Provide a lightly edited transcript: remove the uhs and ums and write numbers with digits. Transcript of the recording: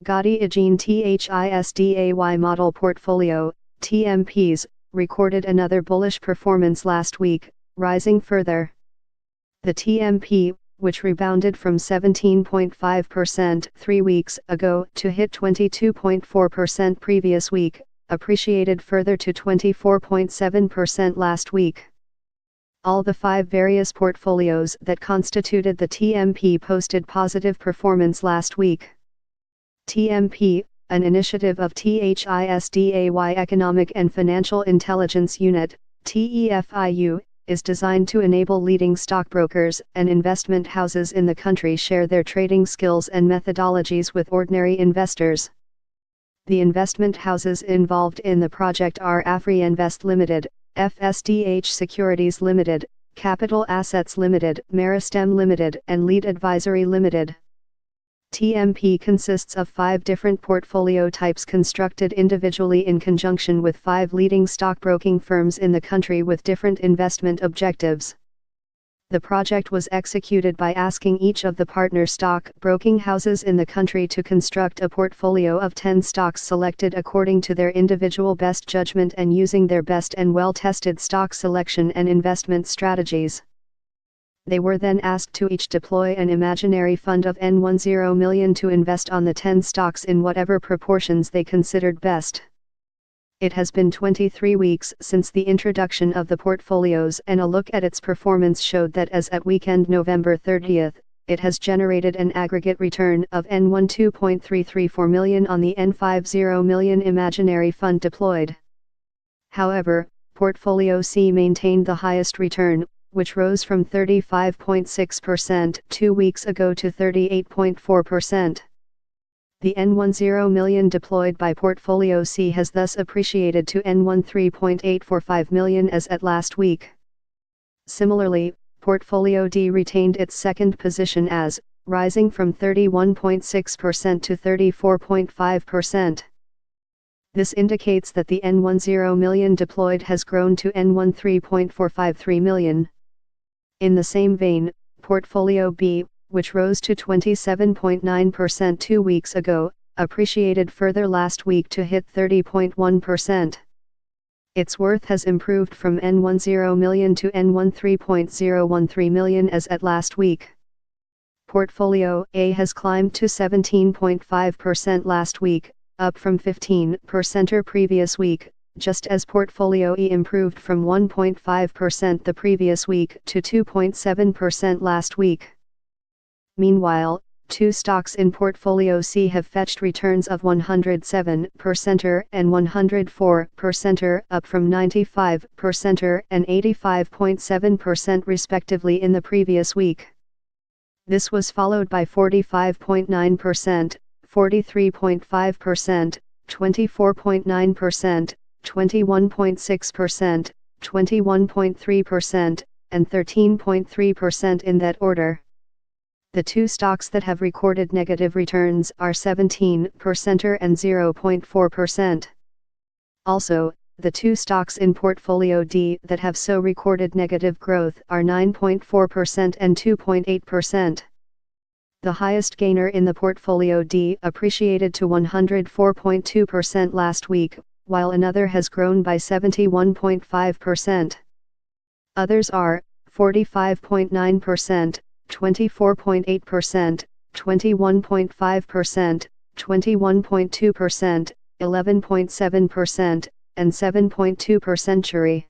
Gotti Agene THISDAY Model Portfolio, TMPs, recorded another bullish performance last week, rising further. The TMP, which rebounded from 17.5% 3 weeks ago to hit 22.4% previous week, appreciated further to 24.7% last week. All the 5 various portfolios that constituted the TMP posted positive performance last week. TMP, an initiative of THISDAY Economic and Financial Intelligence Unit, TEFIU, is designed to enable leading stockbrokers and investment houses in the country share their trading skills and methodologies with ordinary investors. The investment houses involved in the project are AfriInvest Limited, FSDH Securities Limited, Capital Assets Limited, Meristem Limited, and Lead Advisory Limited. TMP consists of 5 different portfolio types constructed individually in conjunction with 5 leading stockbroking firms in the country with different investment objectives. The project was executed by asking each of the partner stock broking houses in the country to construct a portfolio of 10 stocks selected according to their individual best judgment and using their best and well-tested stock selection and investment strategies. They were then asked to each deploy an imaginary fund of N10 million to invest on the 10 stocks in whatever proportions they considered best. It has been 23 weeks since the introduction of the portfolios, and a look at its performance showed that as at weekend November 30th, it has generated an aggregate return of N12.334 million on the N50 million imaginary fund deployed. However, Portfolio C maintained the highest return, which rose from 35.6% 2 weeks ago to 38.4%. The N10 million deployed by Portfolio C has thus appreciated to N13.845 million as at last week. Similarly, Portfolio D retained its second position as, rising from 31.6% to 34.5%. This indicates that the N10 million deployed has grown to N13.453 million. In the same vein, Portfolio B, which rose to 27.9% 2 weeks ago, appreciated further last week to hit 30.1%. Its worth has improved from N10 million to N13.013 million as at last week. Portfolio A has climbed to 17.5% last week, up from 15% previous week, just as Portfolio E improved from 1.5% the previous week to 2.7% last week. Meanwhile, 2 stocks in Portfolio C have fetched returns of 107% and 104%, up from 95% and 85.7% respectively in the previous week. This was followed by 45.9%, 43.5%, 24.9%, 21.6%, 21.3%, and 13.3% in that order. The 2 stocks that have recorded negative returns are 17% and 0.4%. Also, the 2 stocks in Portfolio D that have so recorded negative growth are 9.4% and 2.8%. The highest gainer in the Portfolio D appreciated to 104.2% last week, while another has grown by 71.5%. Others are 45.9%, 24.8%, 21.5%, 21.2%, 11.7%, and 7.2%.